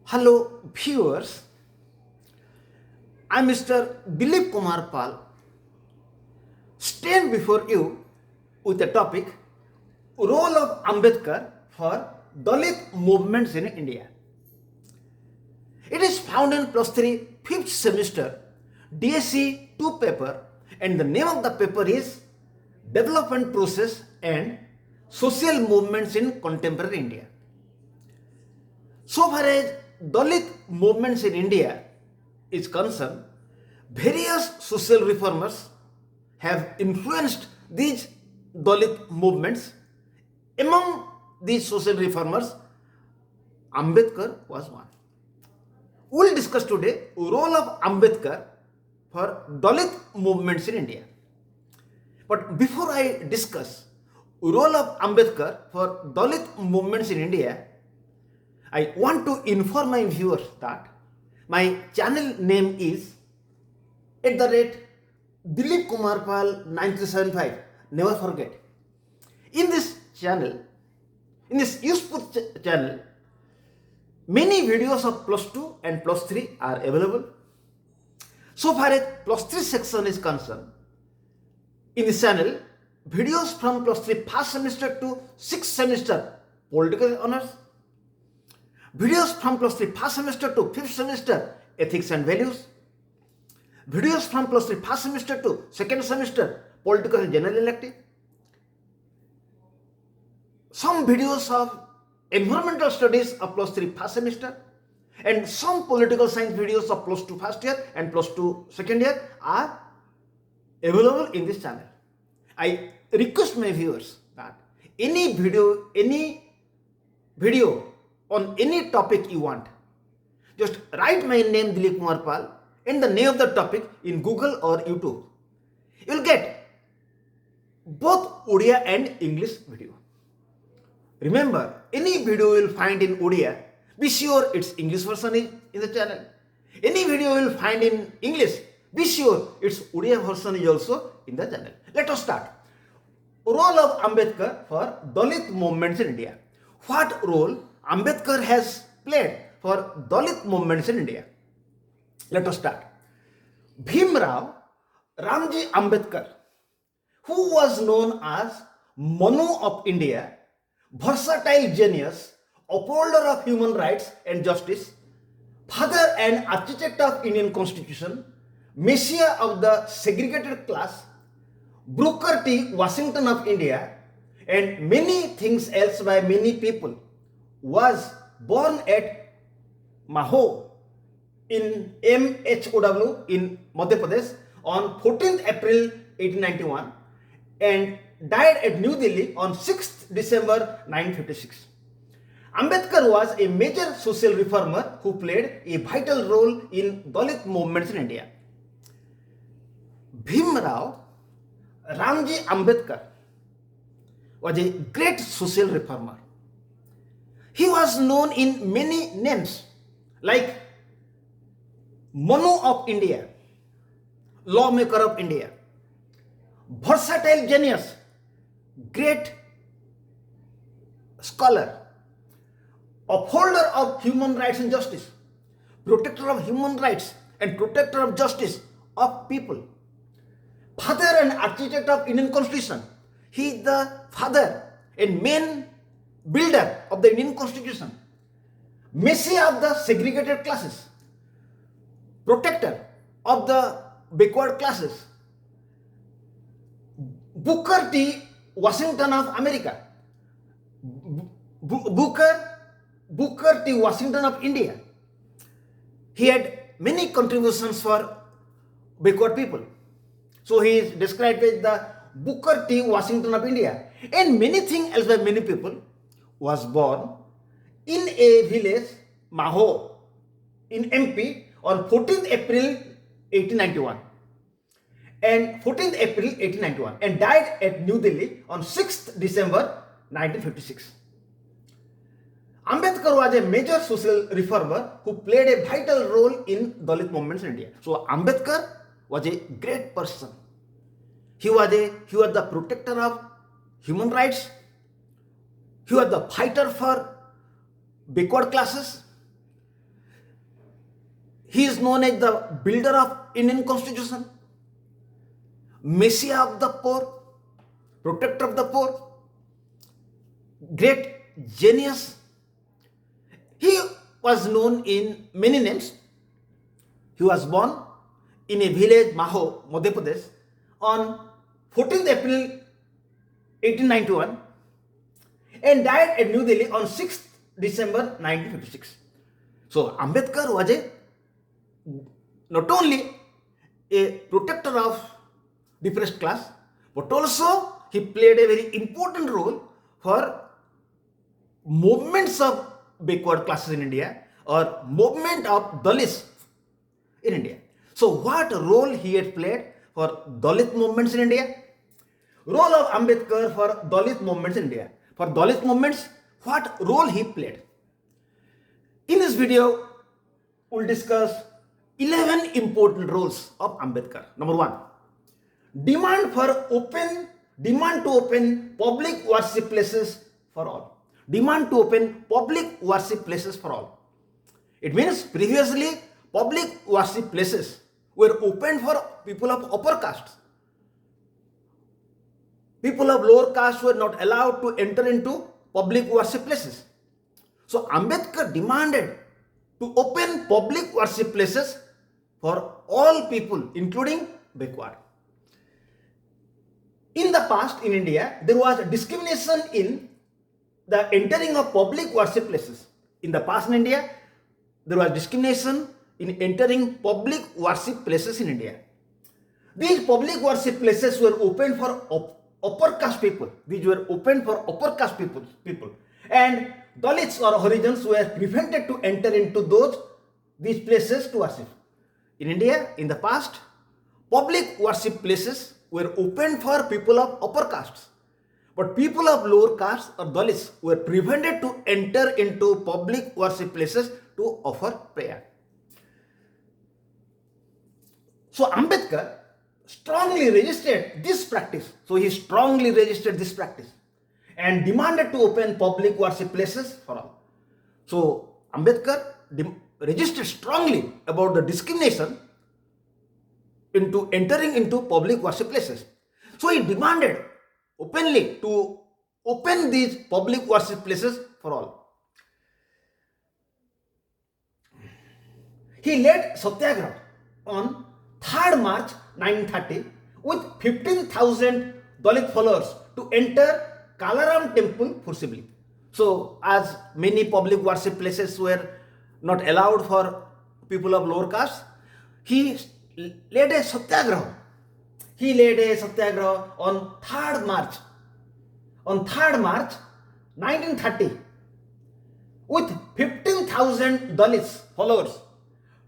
Hello viewers, I am Mr. Dilip Kumar Pal, stand before you with the topic Role of Ambedkar for Dalit Movements in India. It is found in plus 3 5th semester DSE 2 paper, and the name of the paper is Development Process and Social Movements in Contemporary India. So far as Dalit movements in India is concerned, various social reformers have influenced these Dalit movements. Among these social reformers, Ambedkar was one. We will discuss today role of Ambedkar for Dalit movements in India. But before I discuss role of Ambedkar for Dalit movements in India, I want to inform my viewers that my channel name is @Dilip Kumar Pal 9375. Never forget. In this channel, in this useful channel, many videos of plus 2 and plus 3 are available. So far as plus 3 section is concerned, in this channel, videos from plus 3 first semester to 6th semester political honors, videos from plus 3 first semester to 5th semester ethics and values, videos from plus 3 first semester to 2nd semester political general elective, some videos of environmental studies of plus 3 first semester, and some political science videos of plus 2 first year and plus 2 second year are available in this channel. I request my viewers that any video on any topic you want, just write my name Dilip Kumar Pal and the name of the topic in Google or YouTube. You will get both Odia and English video. Remember, any video you will find in Odia, be sure its English version is in the channel. Any video you will find in English, be sure its Odia version is also in the channel. Let us start. Role of Ambedkar for Dalit movements in India. What role Ambedkar has played for Dalit movements in India? Let us start. Bhimrao Ramji Ambedkar, who was known as Manu of India, versatile genius, upholder of human rights and justice, father and architect of Indian Constitution, messiah of the segregated class, Booker T. Washington of India, and many things else by many people, was born at Maho in MHOW in Madhya Pradesh on 14th April 1891 and died at New Delhi on 6th December 1956. Ambedkar was a major social reformer who played a vital role in Dalit movements in India. Bhimrao Ramji Ambedkar was a great social reformer. He was known in many names like Manu of India, lawmaker of India, versatile genius, great scholar, upholder of human rights and justice, protector of human rights and protector of justice of people, father and architect of Indian Constitution. He is the father and main builder of the Indian Constitution, messiah of the segregated classes, protector of the backward classes, Booker T. Washington of America, Booker T. Washington of India. He had many contributions for backward people. So he is described as the Booker T. Washington of India, and many things else by many people. Was born in a village, Maho, in MP on 14th April 1891 and 14th April 1891 and died at New Delhi on 6th December 1956. Ambedkar was a major social reformer who played a vital role in Dalit movements in India. So Ambedkar was a great person. He was the protector of human rights. He was the fighter for backward classes. He is known as the builder of Indian Constitution, Messiah of the poor, protector of the poor, great genius. He was known in many names. He was born in a village, Maho, Madhya Pradesh, on 14th April 1891 and died at New Delhi on 6th December 1956. So Ambedkar was not only a protector of depressed class, but also he played a very important role for movements of backward classes in India or movement of Dalits in India. So what role he had played for Dalit movements in India? Role of Ambedkar for Dalit movements in India. For Dalit movements, what role he played? In this video, we'll discuss 11 important roles of Ambedkar. Number 1, demand to open public worship places for all. Demand to open public worship places for all. It means previously public worship places were opened for people of upper castes. People of lower caste were not allowed to enter into public worship places. So Ambedkar demanded to open public worship places for all people, including backward. In the past in India, there was discrimination in the entering of public worship places. In the past in India, there was discrimination in entering public worship places in India. These public worship places were open for upper caste people. These were open for upper caste people. And Dalits or Harijans were prevented to enter into these places to worship. In India, in the past, public worship places were open for people of upper castes. But people of lower caste or Dalits were prevented to enter into public worship places to offer prayer. So Ambedkar strongly resisted this practice. So he strongly resisted this practice and demanded to open public worship places for all. So Ambedkar resisted strongly about the discrimination into entering into public worship places. So he demanded openly to open these public worship places for all. He led Satyagraha on 3rd March 1930 with 15,000 Dalit followers to enter Kalaram temple forcibly. So as many public worship places were not allowed for people of lower caste, he led a Satyagraha. He led a Satyagraha on 3rd March. On 3rd March 1930 with 15,000 Dalits followers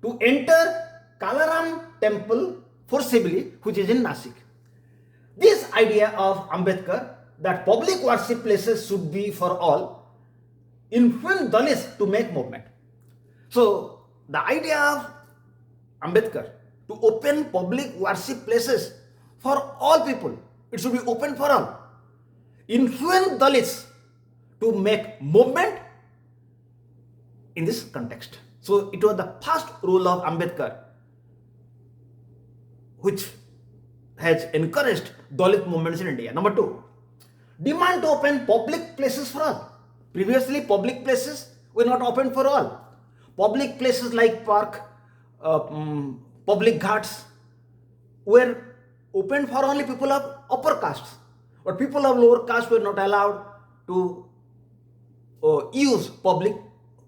to enter Kalaram temple forcibly, which is in Nasik. This idea of Ambedkar that public worship places should be for all influenced Dalits to make movement. So the idea of Ambedkar to open public worship places for all people, it should be open for all, influenced Dalits to make movement in this context. So it was the first role of Ambedkar which has encouraged Dalit movements in India. Number 2, demand to open public places for all. Previously, public places were not open for all. Public places like park, public ghats were open for only people of upper castes. But people of lower caste were not allowed to use public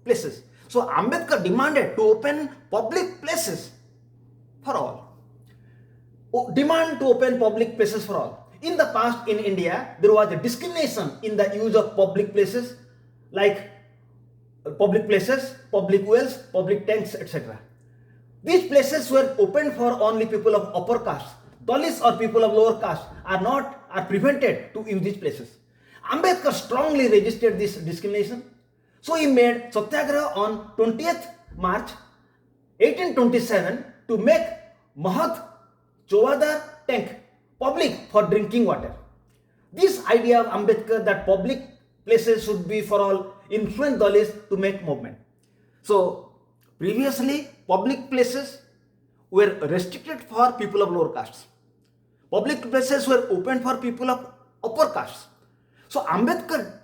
places. So Ambedkar demanded to open public places for all. Demand to open public places for all. In the past in India, there was a discrimination in the use of public places like public places, public wells, public tanks, etc. These places were open for only people of upper caste. Dalits or people of lower caste are prevented to use these places. Ambedkar strongly resisted this discrimination. So he made Satyagraha on 20th March 1827 to make Mahat Chovada tank public for drinking water. This idea of Ambedkar that public places should be for all, influence Dalits to make movement. So previously public places were restricted for people of lower castes. Public places were open for people of upper castes. So Ambedkar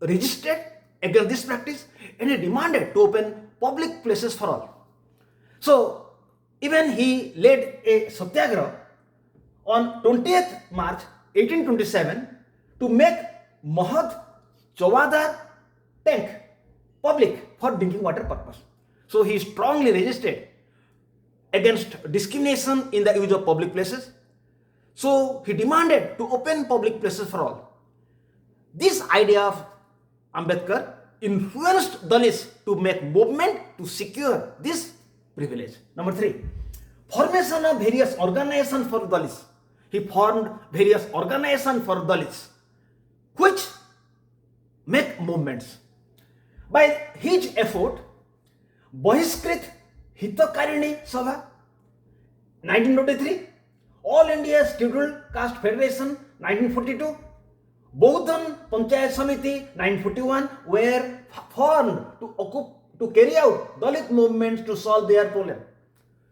resisted against this practice and he demanded to open public places for all. So even he led a satyagraha on 20th March 1827 to make Mahad Chawadar tank public for drinking water purpose. So he strongly resisted against discrimination in the use of public places. So he demanded to open public places for all. This idea of Ambedkar influenced Dalits to make movement to secure this privilege. Number 3, formation of various organizations for Dalits. He formed various organizations for Dalits which make movements. By his effort, Bahiskrit Hitakarini Sabha 1923, All India Scheduled Caste Federation 1942, Bahujan Panchayat Samiti 1941 were formed to carry out Dalit movements to solve their problem.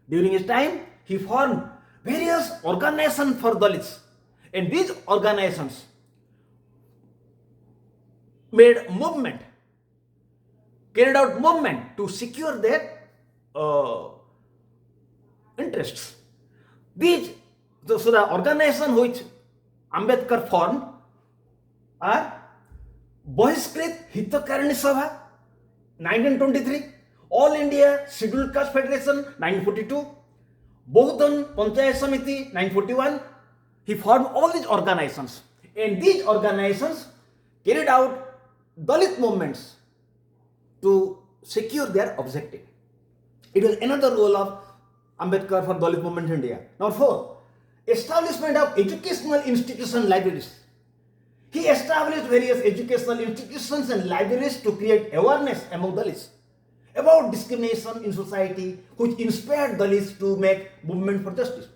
During his time, he formed various organizations for Dalits, and these organizations made movement, carried out movement to secure their interests. So the organization which Ambedkar formed are Bahiskrit Hitakarini Sabha 1923, All India Scheduled Caste Federation 1942, Bahujan Panchayat Samiti 1941. He formed all these organizations, and these organizations carried out Dalit movements to secure their objective. It was another role of Ambedkar for Dalit movement in India. Number 4, establishment of educational institution libraries. He established various educational institutions and libraries to create awareness among Dalits about discrimination in society, which inspired Dalits to make movement for justice.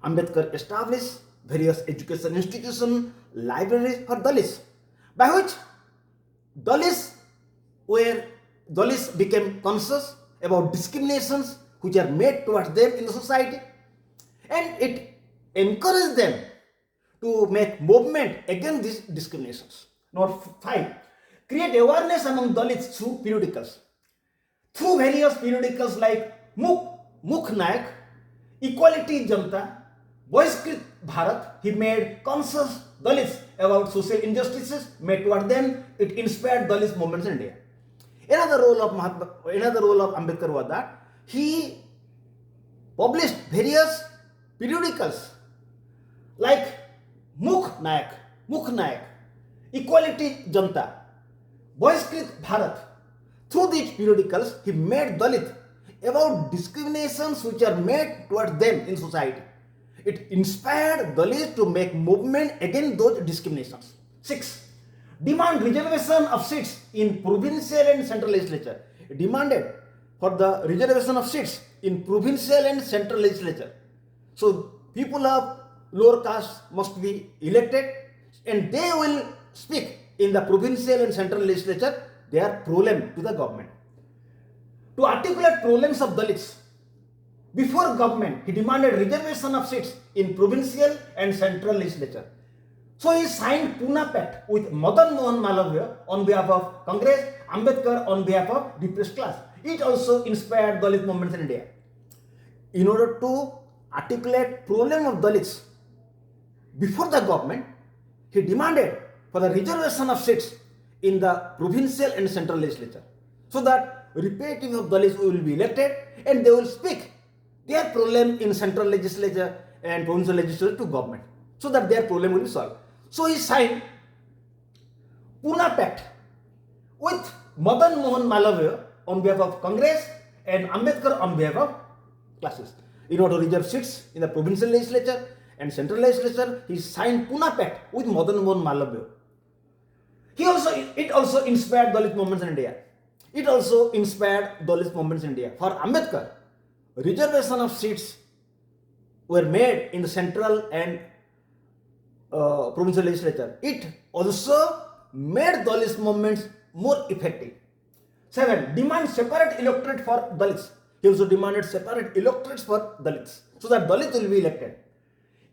Ambedkar established various educational institutions, libraries for Dalits, by which Dalits became conscious about discriminations which are made towards them in the society, and it encouraged them to make movement against these discriminations. Number 5, create awareness among Dalits through periodicals. Through various periodicals like Mukh Nayak, Equality Janta, Bahiskrit Bharat, he made conscious Dalits about social injustices made toward them. It inspired Dalits movements in India. Another role of Ambedkar was that he published various periodicals like Mukh Nayak, Equality Janta, Bahiskrit Bharat. Through these periodicals, he made Dalit about discriminations which are made towards them in society. It inspired Dalits to make movement against those discriminations. 6, demand reservation of seats in provincial and central legislature. He demanded for the reservation of seats in provincial and central legislature. So people of lower caste must be elected, and they will speak in the provincial and central legislature their problem to the government. To articulate problems of Dalits before government, he demanded reservation of seats in provincial and central legislature. So he signed Pune Pact with Madan Mohan Malviya on behalf of Congress, Ambedkar on behalf of depressed class. It also inspired Dalit movements in India. In order to articulate problem of Dalits before the government, he demanded for the reservation of seats in the provincial and central legislature, so that representatives of Dalits will be elected and they will speak their problem in central legislature and provincial legislature to government, so that their problem will be solved. So he signed Pune Pact with Madan Mohan Malviya on behalf of Congress and Ambedkar on behalf of classes. In order to reserve seats in the provincial legislature and central legislature, he signed Pune Pact with Madan Mohan Malviya. It also inspired Dalit movements in India. For Ambedkar, reservation of seats were made in the central and provincial legislature. It also made Dalit movements more effective. 7. Demand separate electorate for Dalits. He also demanded separate electorates for Dalits so that Dalits will be elected.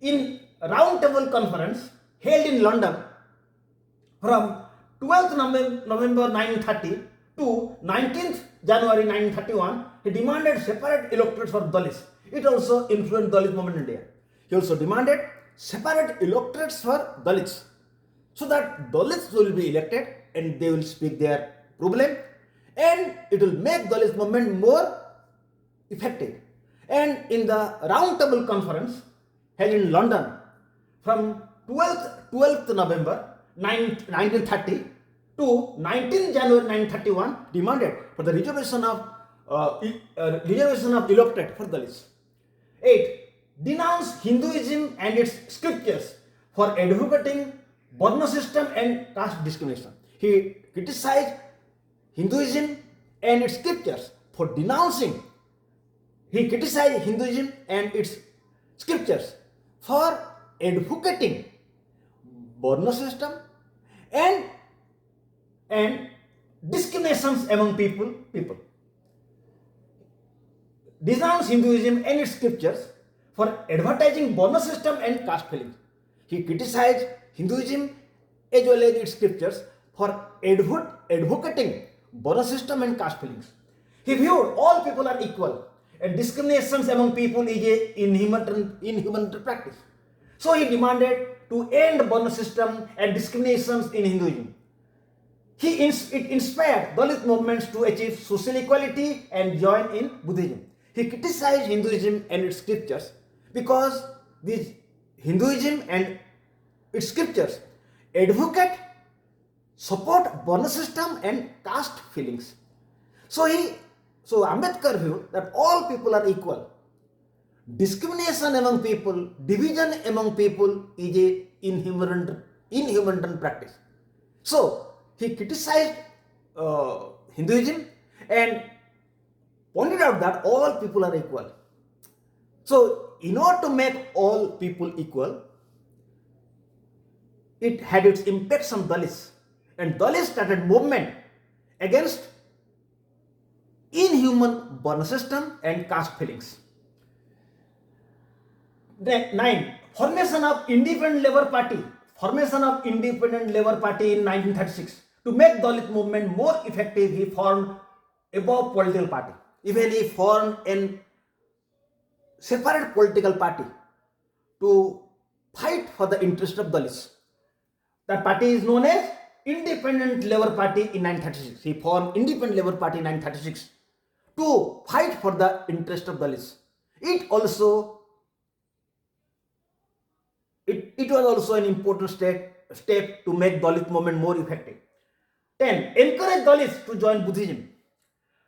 In round table conference held in London from 12th November 1930 to 19th January 1931, he demanded separate electorates for Dalits. It also influenced Dalit movement in India. He also demanded separate electorates for Dalits so that Dalits will be elected and they will speak their problem and it will make Dalit movement more effective. And in the round table conference held in London from 12th November 1930 to 19th January 1931, demanded for the reservation of electorate for Dalits. 8. Denounced Hinduism and its scriptures for advocating Varna system and caste discrimination. He criticized Hinduism and its scriptures for denouncing. He criticized Hinduism and its scriptures for advocating Varna system and discriminations among people. Denounced Hinduism and its scriptures for advertising Varna system and caste feelings. He criticized Hinduism as well as its scriptures for advocating Varna system and caste feelings. He viewed all people are equal and discriminations among people is a inhuman practice. So he demanded to end Varna system and discriminations in Hinduism. It inspired Dalit movements to achieve social equality and join in Buddhism. He criticized Hinduism and its scriptures because this Hinduism and its scriptures advocate, support Varna system and caste feelings. So Ambedkar viewed that all people are equal. Discrimination among people, division among people is a inhuman practice. So he criticized Hinduism and pointed out that all people are equal. So in order to make all people equal, it had its impacts on Dalits, and Dalits started movement against inhuman Varna system and caste feelings. 9. Formation of Independent Labour Party. Formation of Independent Labour Party in 1936. To make Dalit movement more effective, he formed above political party. Even he formed a separate political party to fight for the interest of Dalits. That party is known as Independent Labour Party in 1936. He formed Independent Labour Party in 1936 to fight for the interest of Dalits. It was also an important step to make Dalit movement more effective. 10. Encourage Dalits to join Buddhism.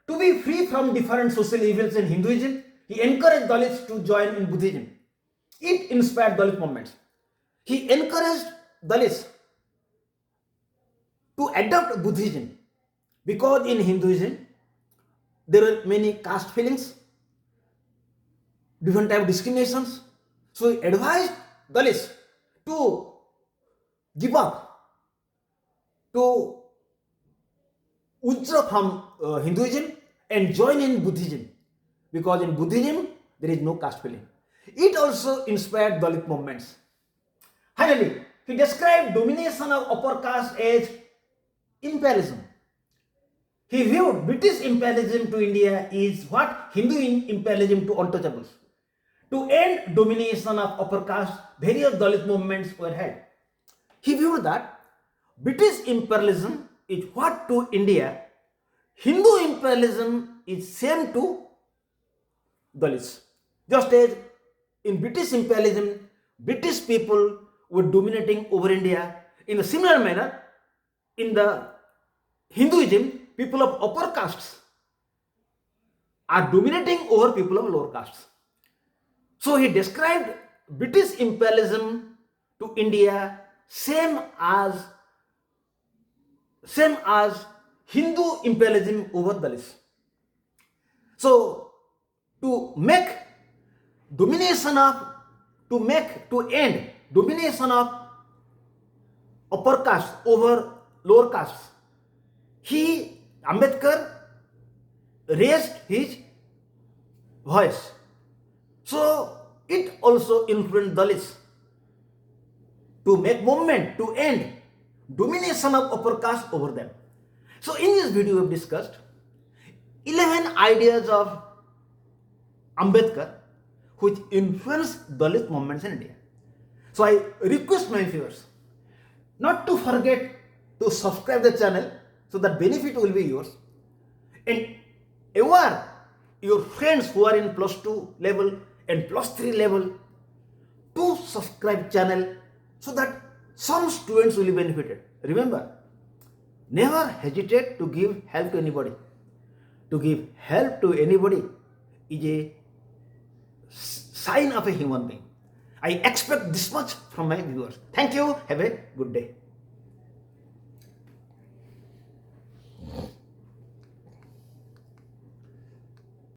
To be free from different social evils in Hinduism, he encouraged Dalits to join in Buddhism. It inspired Dalit movements. He encouraged Dalits to adopt Buddhism because in Hinduism there are many caste feelings, different type of discriminations. So he advised Dalits to give up, to withdraw from Hinduism and join in Buddhism because in Buddhism there is no caste feeling. It also inspired Dalit movements. Finally, he described domination of upper caste as imperialism. He viewed British imperialism to India is what Hindu imperialism to untouchables. To end domination of upper caste, various Dalit movements were held. He viewed that British imperialism is what to India, Hindu imperialism is same to Dalits. Just as in British imperialism, British people were dominating over India, in a similar manner, in the Hinduism, people of upper castes are dominating over people of lower castes. So he described British imperialism to India same as Hindu imperialism over Dalits. So to end domination of upper caste over lower castes. Ambedkar raised his voice. So it also influenced Dalits to make movement to end domination of upper caste over them. So in this video we have discussed 11 ideas of Ambedkar which influenced Dalit movements in India. So I request my viewers not to forget to subscribe the channel so that benefit will be yours, and aware your friends who are in +2 level and +3 level to subscribe channel so that some students will be benefited. Remember, never hesitate to give help to anybody. To give help to anybody is a sign of a human being. I expect this much from my viewers. Thank you. Have a good day.